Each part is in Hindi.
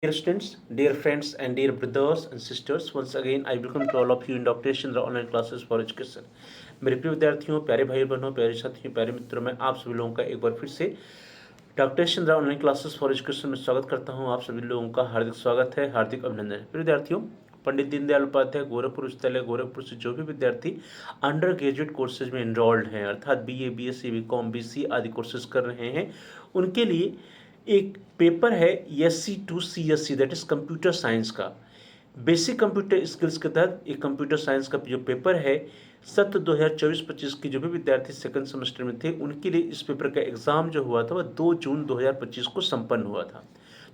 Dear students, dear friends, and dear brothers and sisters, once again I welcome to all of you in Dr. Chandra online classes for education. मेरे प्रिय विद्यार्थियों, प्यारे भाई बहनों, प्यारे साथियों, प्यारे मित्रों, मैं आप सभी लोगों का एक बार फिर से doctor Chandra online classes for education में स्वागत करता हूं। आप सभी लोगों का हार्दिक स्वागत है, हार्दिक अभिनंदन। प्रिय विद्यार्थियों, पंडित दीनदयाल उपाध्याय गोरखपुर विश्वविद्यालय गोरखपुर से जो भी विद्यार्थी अंडर ग्रेजुएट कोर्सेज में एनरोल्ड हैं, अर्थात बीए, बीएससी, बीकॉम, बीसी आदि कोर्सेज कर रहे हैं, उनके लिए एक पेपर है SC2 CSC, that is computer science का। बेसिक कंप्यूटर स्किल्स के तहत एक कंप्यूटर साइंस का जो पेपर है, सत्र 2024-25 के जो भी विद्यार्थी सेकंड सेमेस्टर में थे, उनके लिए इस पेपर का एग्जाम जो हुआ था वह 2 जून 2025 को संपन्न हुआ था।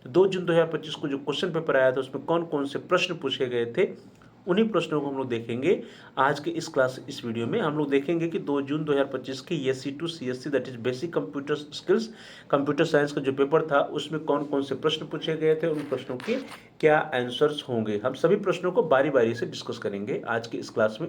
तो 2 जून 2025 को जो क्वेश्चन पेपर आया था, उसमें कौन कौन से प्रश्न पूछे गए थे, उन्हीं प्रश्नों को हम लोग देखेंगे आज के इस वीडियो में। हम लोग देखेंगे कि 2 जून 2025 के SC2 CSC that is basic computer skills computer science का जो पेपर था, उसमें कौन कौन से प्रश्न पूछे गए थे, उन प्रश्नों के क्या आंसर्स होंगे। हम सभी प्रश्नों को बारी बारी से डिस्कस करेंगे आज के इस क्लास में।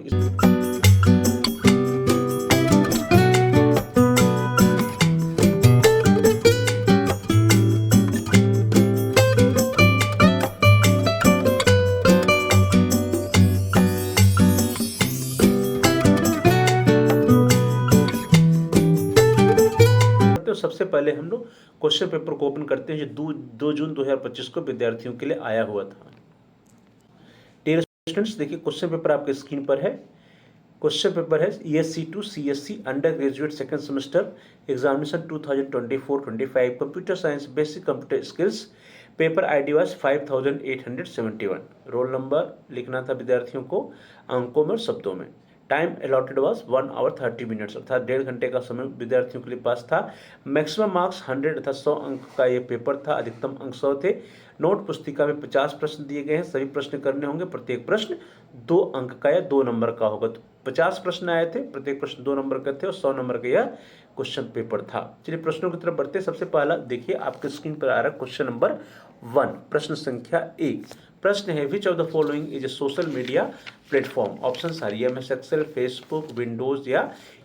सबसे पहले हम लोग क्वेश्चन पेपर को ओपन करते हैं जो 2 जून 2025 को विद्यार्थियों के लिए आया हुआ था। डियर स्टूडेंट्स, देखिए क्वेश्चन पेपर आपके स्क्रीन पर है। क्वेश्चन पेपर है SC2 CSC under graduate second semester examination 2024-25 computer science basic computer skills. Paper ID was 5871। Roll number लिखना था विद्यार्थियों को अंकों में और शब्दों में। Time allotted was 1 hour 30 minutes, अर्थात 1.5 घंटे का समय विद्यार्थियों के लिए पास था। मैक्सिमम मार्क्स 100 अर्थात 100 अंक का ये पेपर था, अधिकतम अंक 100 थे। नोट पुस्तिका में 50 प्रश्न दिए गए हैं, सभी प्रश्न करने होंगे। प्रत्येक प्रश्न 2 अंक का या 2 नंबर का होगा। तो 50 प्रश्न आए थे, प्रत्येक प्रश्न 2 नंबर का थे और 100 नंबर का यह क्वेश्चन पेपर था। चलिए प्रश्नों की तरफ बढ़ते हैं। सबसे पहला देखिए आपके स्क्रीन पर आ रहा है क्वेश्चन नंबर 1, प्रश्न संख्या 1। प्रश्न है which of the following is a social media platform. Option आ रही है MS एक्सेल, फेसबुक, विंडोज या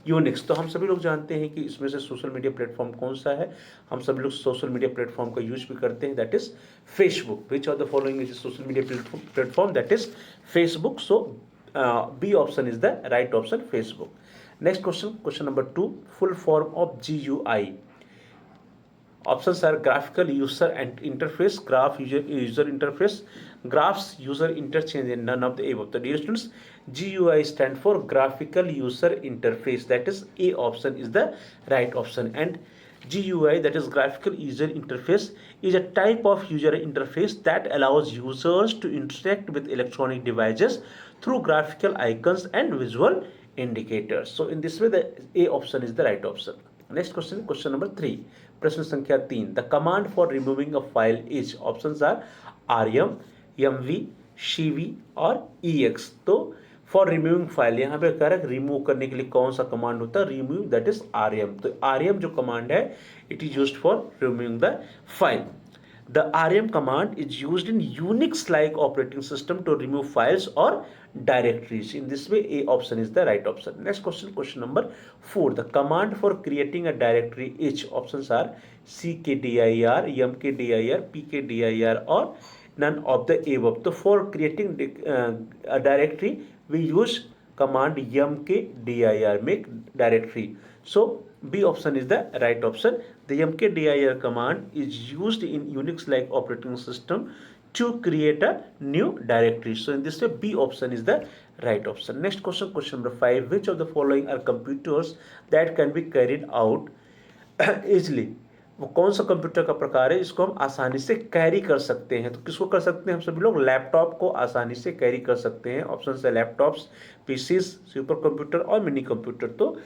यूनिक्स। तो हम सभी लोग जानते हैं कि इसमें से सोशल मीडिया प्लेटफॉर्म कौन सा है। हम सभी लोग सोशल मीडिया प्लेटफॉर्म का यूज भी करते हैं, that is Facebook. Which of the following is a social media platform, that is Facebook. So B option is the right option, Facebook. Next question, question number 2, full form of GUI। Options are graphical user and interface, graph user interface, graphs user interchange, and none of the above. So dear students, GUI stand for graphical user interface, that is A option is the right option. And GUI, that is graphical user interface, is a type of user interface that allows users to interact with electronic devices through graphical icons and visual indicators. So in this way the A option is the right option. Next question, question number 3, प्रश्न संख्या 3। The command for removing a file is. Options are RM, MV, CV और EX। तो फॉर रिमूविंग फाइल यहाँ पे कह रहा है रिमूव करने के लिए कौन सा कमांड होता है, रिमूव, दैट इज RM। तो RM जो कमांड है it is used for removing the file. The RM command is used in Unix-like operating system to remove files or directories. In this way, A option is the right option. Next question, question number 4. The command for creating a directory is. Options are CKDIR, MKDIR, PKDIR, or none of the above. So for creating a directory, we use command MKDIR, make directory. So B option is the right option. The MKDIR command is used in Unix-like operating system to create a new directory. So in this way, B option is the right option. Next question, question number 5. Which of the following are computers that can be carried out easily? वो कौन सा कंप्यूटर का प्रकार है इसको हम आसानी से कैरी कर सकते हैं। तो किसको कर सकते हैं हम सभी लोग, लैपटॉप को आसानी से कैरी कर सकते हैं। ऑप्शन है लैपटॉप्स, पीसीज, सुपर कंप्यूटर और मिनी कंप्यूटर। तो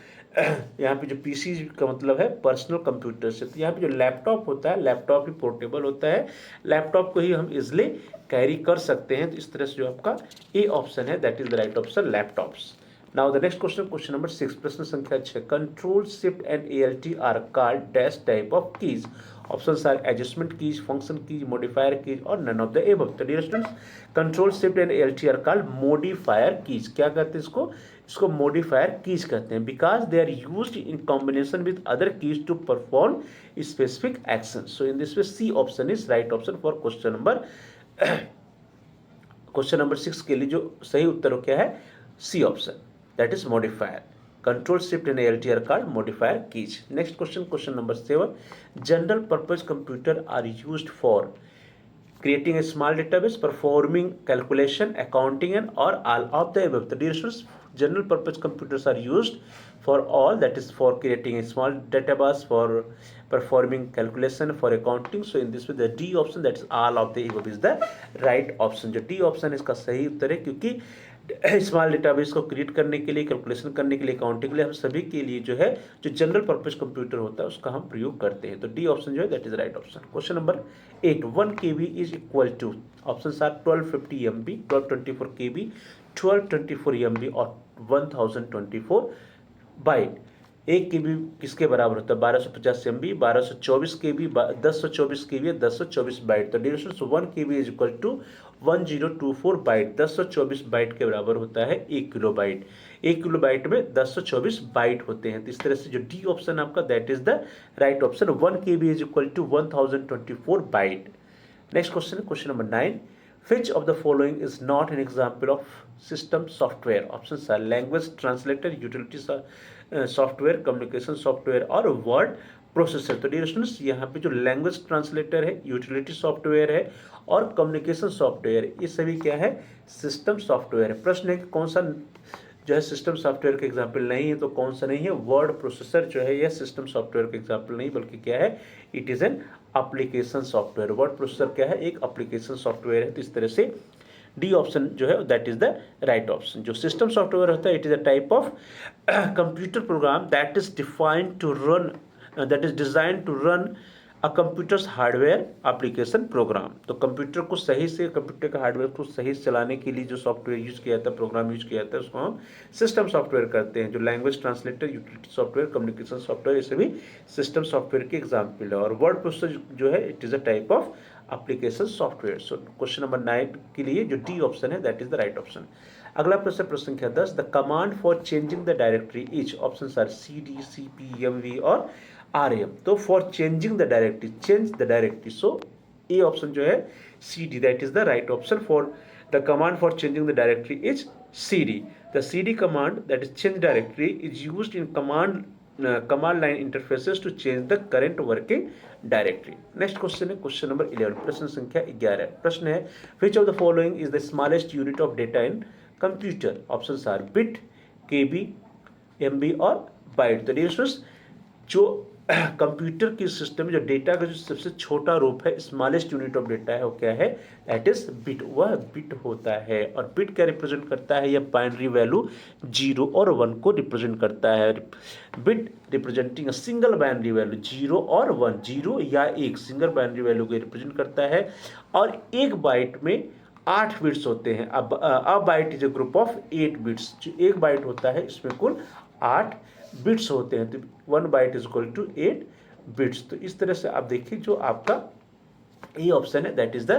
यहाँ पे जो पीसी का मतलब है पर्सनल कंप्यूटर से, तो यहाँ पे जो लैपटॉप होता है, लैपटॉप ही पोर्टेबल होता है, लैपटॉप को ही हम इजिली कैरी कर सकते हैं। तो इस तरह से जो आपका ए ऑप्शन है that is the right option, laptops. Now the next question, question number 6, प्रश्न संख्या 6, control shift and ALT are called dash type of keys. Options are adjustment keys, function keys, modifier keys or none of the above. तो dear students, control shift and ALT are called modifier keys. क्या कहते हैं इसको? इसको modifier keys कहते हैं because they are used in combination with other keys to perform specific actions. So in this way C option is right option for question number 6 के लिए जो सही उत्तर क्या है? C option, that is modifier. Control shift and ALT are called modifier keys. Next question, question number 7. General purpose computer are used for creating a small database, performing calculation, accounting and or all of the above. The dear students, general purpose computers are used for all, that is for creating a small database, for performing calculation, for accounting. So in this way the D option, that is all of the above, is the right option. जो D option इसका सही उत्तर है, क्योंकि स्मॉल डेटाबेस को क्रिएट करने के लिए, कैलकुलेशन करने के लिए, अकाउंटिंग के लिए, हम सभी के लिए जो है जो जनरल पर्पस कंप्यूटर होता है उसका हम प्रयोग करते हैं. तो डी ऑप्शन जो है that is right option. Question number 8, 1 KB is equal to, options are 1250 MB, 1224 KB, 1224 MB और 1024 बाइट. 1 KB किसके बराबर होता है? 1250 MB, 1224 KB, 1024 KB, 1024 बाइट. तो dear students 1 KB is equal to 1024 byte. 1024 byte के बराबर होता है 1 किलोबाइट. 1 किलोबाइट में 1024 बाइट होते हैं. तो इस तरह से जो डी ऑप्शन आपका that is the right option. 1 KB is equal to 1024 byte. Next question, question number 9. Which of the following is not an example of system software? Options are language translator, utility software, communication software और word processor. तो डियर स्टूडेंट्स यहाँ पे जो लैंग्वेज ट्रांसलेटर है, यूटिलिटी सॉफ्टवेयर है और कम्युनिकेशन सॉफ्टवेयर, ये सभी क्या है? सिस्टम सॉफ्टवेयर है. प्रश्न है कि कौन सा जो है सिस्टम सॉफ्टवेयर का एग्जाम्पल नहीं है, तो कौन सा नहीं है? वर्ड प्रोसेसर जो है यह सिस्टम सॉफ्टवेयर का एग्जाम्पल नहीं, बल्कि क्या है? It is an application software. Word processor क्या है? एक एप्लीकेशन सॉफ्टवेयर है. तो इस तरह से डी ऑप्शन जो है that is the right option. जो सिस्टम सॉफ्टवेयर होता है it is a type of computer program that is defined to run, that is design to run a computer's hardware application program. तो कंप्यूटर को सही से, कंप्यूटर का हार्डवेयर को सही से चलाने के लिए जो सॉफ्टवेयर यूज किया जाता है, प्रोग्राम यूज किया जाता है, उसको हम सिस्टम सॉफ्टवेयर करते हैं. जो language translator, utility software, communication software, ये सभी सिस्टम सॉफ्टवेयर के एग्जाम्पल है. और वर्ड प्रोसेसर जो है it is a type of application software. So question number 9 के लिए जो डी ऑप्शन है that is the right option. अगला प्रश्न, प्रश्न संख्या 10. The command for changing the directory each, options are CD, CP, MV और RM. तो for changing the directory, change the directory, so A option जो है CD, that is the right option. For the command for changing the directory is CD. The CD command that is change directory is used in command line interfaces to change the current working directory. Next question है क्वेश्चन नंबर 11, प्रश्न संख्या 11. प्रश्न है which of the following is the smallest unit of data in computer? Options are bit, KB, MB और बाइट. तो डियर स्टूडेंट्स जो कंप्यूटर की सिस्टम में जो डेटा का जो सबसे छोटा रूप है, स्मॉलेस्ट यूनिट ऑफ डेटा है, वो क्या है? That is bit. वह बिट होता है. और बिट क्या रिप्रेजेंट करता है? यह बाइनरी वैल्यू 0 और 1 को रिप्रेजेंट करता है. Bit representing a single binary value 0 और 1, 0 या 1 सिंगल बाइनरी वैल्यू को रिप्रेजेंट करता है. और एक बाइट में 8 बिट्स होते हैं. अब byte is a group of 8 bits. जो एक बाइट होता है इसमें कुल 8 बिट्स होते हैं. तो 1 byte is equal to 8 bits. तो इस तरह से आप देखिए जो आपका ए ऑप्शन है that is the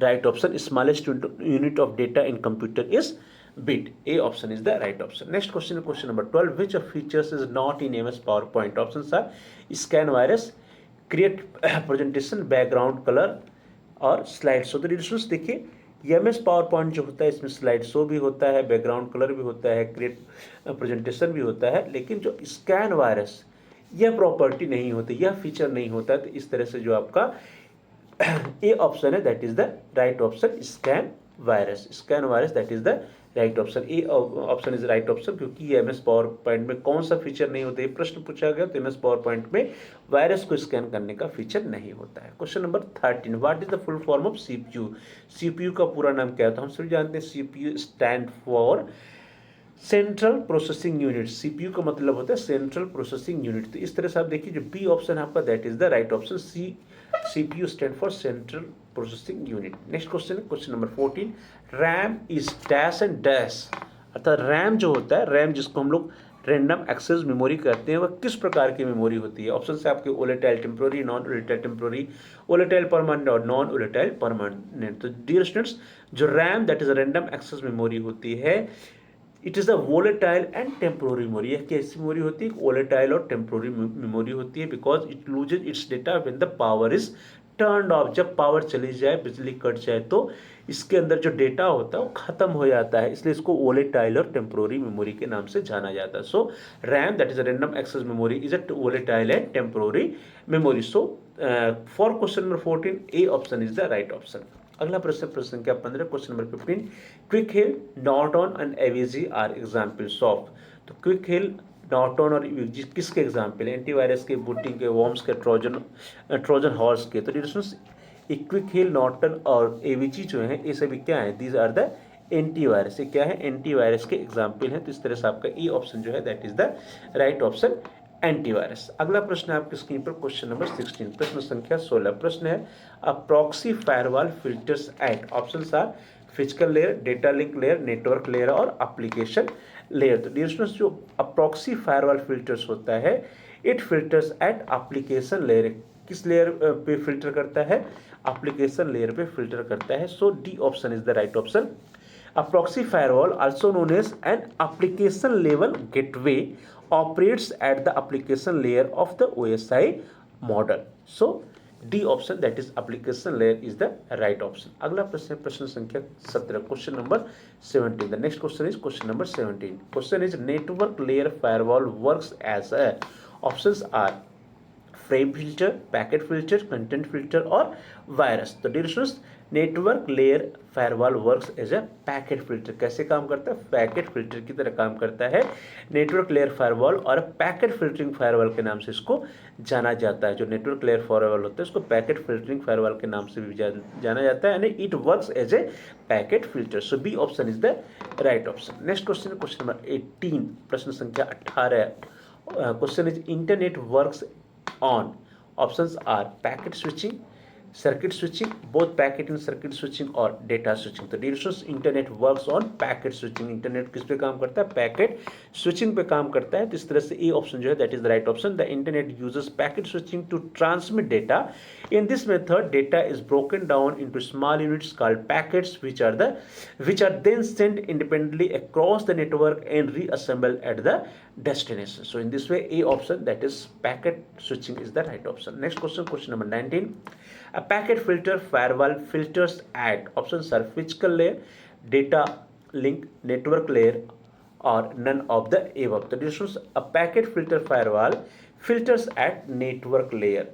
right option. Smallest unit of data in computer is bit. A option is the right option. Next question है question number 12. Which of features is not in MS PowerPoint? Options are scan virus, create presentation, background colour और स्लाइड शो. तो डिस्कस देखिए MS पावर पॉइंट जो होता है इसमें स्लाइड शो भी होता है, बैकग्राउंड कलर भी होता है, क्रिएट प्रेजेंटेशन भी होता है. लेकिन जो स्कैन वायरस यह प्रॉपर्टी नहीं होती, यह फीचर नहीं होता. तो इस तरह से जो आपका ए ऑप्शन है that is the right option. Scan virus, scan virus that is the right option. A option is right option क्योंकि ये MS पावर पॉइंट में कौन सा फीचर नहीं होता है प्रश्न पूछा गया. तो MS पावर पॉइंट में वायरस को स्कैन करने का फीचर नहीं होता है. Question number 13. What is the full form of CPU? CPU का पूरा नाम क्या होता है? हम सभी जानते हैं CPU stand for central processing unit. CPU का मतलब होता है सेंट्रल प्रोसेसिंग यूनिट. तो इस तरह से आप देखिए जो बी ऑप्शन है आपका that is the right option. CPU stand for central processing unit. Next question है question number 14. RAM is dash and dash अर्थात रैम जो होता है, रैम जिसको हम लोग रैंडम एक्सेस मेमोरी कहते हैं, वह किस प्रकार की मेमोरी होती है? ऑप्शन से आपके volatile temporary, non volatile temporary, volatile permanent और नॉन वोलेटाइल परमानेंट। तो डियर स्टूडेंट्स, जो RAM that is random access memory होती है, it is a volatile and temporary memory. यह कैसी मेमोरी होती है? वोलेटाइल और टेम्पोररी मेमोरी होती है, because it loses it's data when the power is turned of. जब पावर चली जाए, बिजली कट जाए, तो इसके अंदर जो डेटा होता है वो खत्म हो जाता है, इसलिए इसको वोलेटाइल और टेम्पोररी मेमोरी के नाम से जाना जाता है। So RAM that is a random access memory is a volatile and temporary memory. So for question number 14, A option is the right option. अगला प्रश्न, प्रश्न संख्या 15, question number 15, Quick Heal, Norton and AVG are examples of. तो क्विक हिल, नॉर्टन और एवीजी किसके एग्जाम्पल है? एंटीवायरस के, बूटिंग के, वॉर्म्स के, ट्रोजन हॉर्स के। तो डिस्टेंस क्विक हिल, नॉर्टन और एवीजी जो है, ये सभी क्या है? These are the antivirus. ये क्या है? एंटीवायरस के एग्जाम्पल है। तो इस तरह से आपका ई ऑप्शन जो है that is the right option, antivirus. अगला प्रश्न है आपकी स्क्रीन पर, क्वेश्चन नंबर 16, प्रश्न संख्या 16। प्रश्न है, a proxy firewall filters at. Options are physical layer, data link layer, network layer और एप्लीकेशन लेयर। तो डियर स्टूडेंट्स, जो प्रॉक्सी फायरवॉल फिल्टर्स होता है, it filters at application layer. किस लेयर पे फिल्टर करता है? एप्लीकेशन लेयर पे फिल्टर करता है। So D option is the right option. A proxy firewall, also known as an application level gateway, operates at the application layer of the OSI model. So D option, that is application layer, is the right option. अगला प्रश्न, प्रश्न संख्या 17, question number 17. The next question is question number 17. Question is, network layer firewall works as a. Options are frame filter, packet filter, content filter और वायरस। तो dear students, network layer firewall works as a packet filter. कैसे काम करता है? पैकेट फिल्टर की तरह काम करता है नेटवर्क लेयर फायरवॉल, और पैकेट फिल्टरिंग फायरवॉल के नाम से इसको जाना जाता है। जो नेटवर्क लेयर फायरवॉल होता है, इसको पैकेट फिल्टरिंग फायरवॉल के नाम से भी जाना जाता है, यानी it works as a packet filter. So B option is the right option. Next question, question number 18, प्रश्न संख्या 18। Question is, internet works on. Options are packet switching, circuit switching, both packet and circuit switching और data switching। तो dear students, internet works on packet switching. Internet किस पे काम करता है? पैकेट स्विचिंग पे काम करता है। तो इस तरह से ए ऑप्शन जो है that is the right option. The internet uses packet switching to transmit data. In this method data is broken down into small units called packets which are then sent independently across the network and reassembled at the destination. So in this way, A option, that is packet switching, is the right option. Next question, question number 19. A packet filter firewall filters at. Options are physical layer, data link, network layer or none of the above. The difference, a packet filter firewall filters at network layer.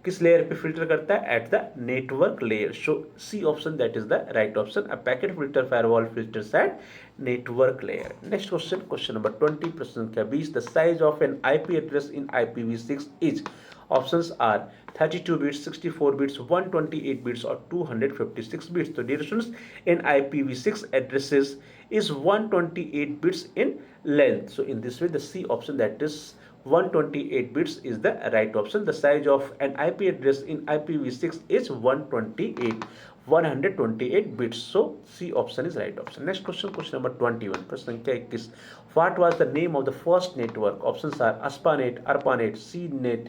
किस लेयर पे फिल्टर करता है? At the network layer. So C option that is the right option. A packet filter firewall filters at network layer. Next question, question number 20, प्रश्न संख्या 20. The size of an IP address in IPv6 is. Options are 32 bits, 64 bits, 128 bits और 256 बिट्स. तो dear students, in IPv6 addresses is 128 bits in length. So in this way, the C option, that is 128 bits, is the right option. The size of an IP address in IPv6 is 128 bits. So C option is right option. Next question, question number 21, प्रश्न संख्या 21. What was the name of the first network? Options are ASP.NET, ARPANET, CNET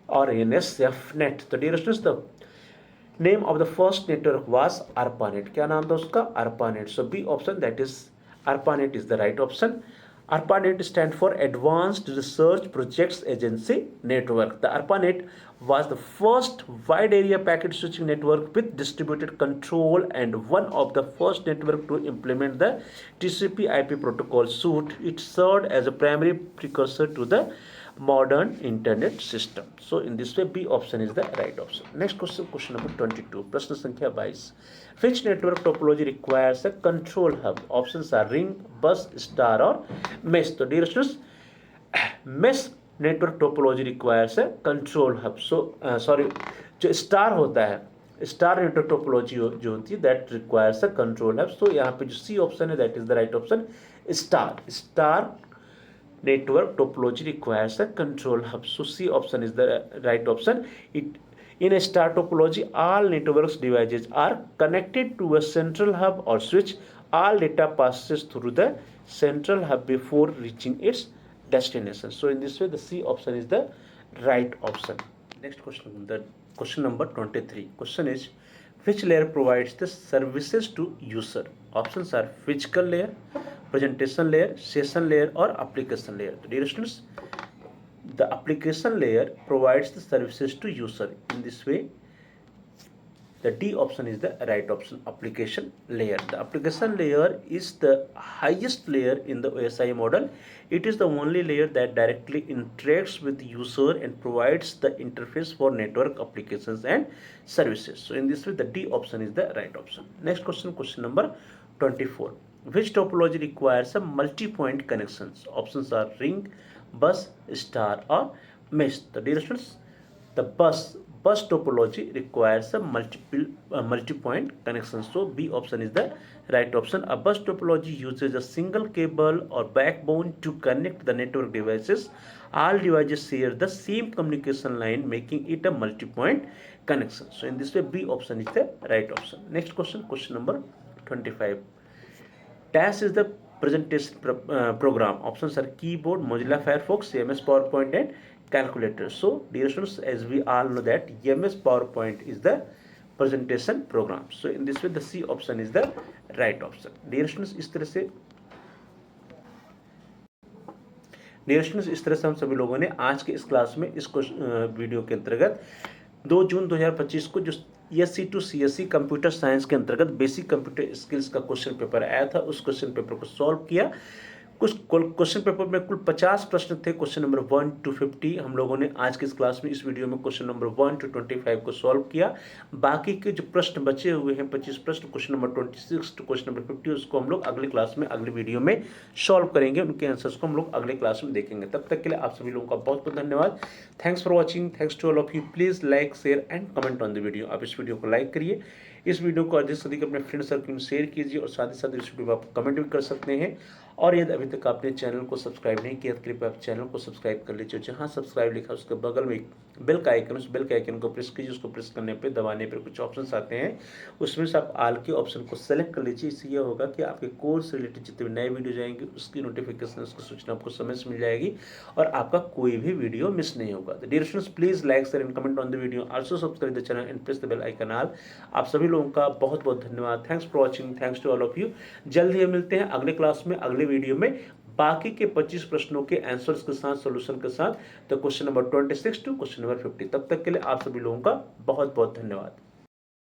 or NSFNet. तो dear students, the name of the first network was ARPANET. क्या नाम था उसका? ARPANET. So B option, that is ARPANET, is the right option. ARPANET stand for Advanced Research Projects Agency Network. The ARPANET was the first wide area packet switching network with distributed control and one of the first network to implement the TCP/IP protocol suite. It served as a primary precursor to the modern internet system. So in this way, B option is the right option. Next question, question number 22, प्रश्न संख्या 22. Which network topology requires a control hub? Options are ring, bus, star or mesh. तो dear students, mesh network topology requires a control hub. So जो स्टार होता है, स्टार नेटवर्क टोपोलॉजी जो होती है, that requires a control hub. So यहाँ पे जो सी ऑप्शन है that is the right option. Star network topology requires a control hub. So C option is the right option. In a star topology, all networks devices are connected to a central hub or switch all data passes through the central hub before reaching its destination. So in this way the C option is the right option. Next question, the question number 23. Question is, which layer provides the services to user? Options are physical layer, presentation layer, session layer or application layer. So dear students, the application layer provides the services to user. In this way the D option is the right option, application layer. The application layer is the highest layer in the OSI model. It is the only layer that directly interacts with the user and provides the interface for network applications and services. So in this way the D option is the right option. Next question, question number 24. Which topology requires a multi-point connections? Options are ring, bus, star or mesh. The dear students, the bus topology requires a multi-point connection. So B option is the right option. A bus topology uses a single cable or backbone to connect the network devices. All devices share the same communication line, making it a multi-point connection. So in this way B option is the right option. Next question, question number 25. Dash is the presentation program. Options are keyboard, Mozilla Firefox, MS PowerPoint and calculator. So dear students, as we all know that MS PowerPoint is the presentation program. So in this way the C option is the right option. Dear students, इस तरह से हम सभी लोगों ने आज के इस क्लास में इस वीडियो के अंतर्गत 2 जून 2025 को जो SC to CSE computer science के अंतर्गत बेसिक कंप्यूटर स्किल्स का क्वेश्चन पेपर आया था, उस क्वेश्चन पेपर को सॉल्व किया। कुछ क्वेश्चन पेपर में कुल 50 प्रश्न थे, क्वेश्चन नंबर 1 to 50 हम लोगों ने आज के इस क्लास में इस वीडियो में क्वेश्चन नंबर 1 to 25 को सॉल्व किया। बाकी के जो प्रश्न बचे हुए हैं 25 प्रश्न, question number 26 to question number 50, उसको हम लोग अगले क्लास में अगले वीडियो में सॉल्व करेंगे, उनके आंसर्स को हम लोग अगले क्लास में देखेंगे। तब तक के लिए आप सभी लोगों का बहुत बहुत धन्यवाद। Thanks for watching, thanks to all of you. Please like, share and comment on the video. आप इस वीडियो को लाइक करिए, इस वीडियो को अधिक से अधिक अपने फ्रेंड सर्कल में शेयर कीजिए और साथ ही साथ इस वीडियो को आप कमेंट भी कर सकते हैं। और यदि अभी तक आपने चैनल को सब्सक्राइब नहीं किया तो कृपया आप चैनल को सब्सक्राइब कर लीजिए। जहाँ सब्सक्राइब लिखा है उसके बगल में एक बेल का आइकन, उस बेल के आइकन को प्रेस कीजिए। उसको प्रेस करने पे दबाने पर कुछ ऑप्शंस आते हैं, उसमें से आप ऑल के ऑप्शन को सेलेक्ट कर लीजिए। इससे यह होगा कि आपके कोर्स से रिलेटेड जितने भी नए वीडियो जाएंगे उसकी नोटिफिकेशन, उसकी सूचना आपको समय से मिल जाएगी और आपका कोई भी वीडियो मिस नहीं होगा। तो dear students, please like, share and comment on the video, also subscribe the channel and press the bell icon all. आप सभी लोगों का बहुत बहुत धन्यवाद। Thanks for watching, thanks to all of you. जल्द ही मिलते हैं अगले क्लास में, अगले वीडियो में बाकी के 25 प्रश्नों के आंसर्स के साथ, सॉल्यूशन के साथ, तो question number 26 to question number 50। तब तक के लिए आप सभी लोगों का बहुत बहुत धन्यवाद।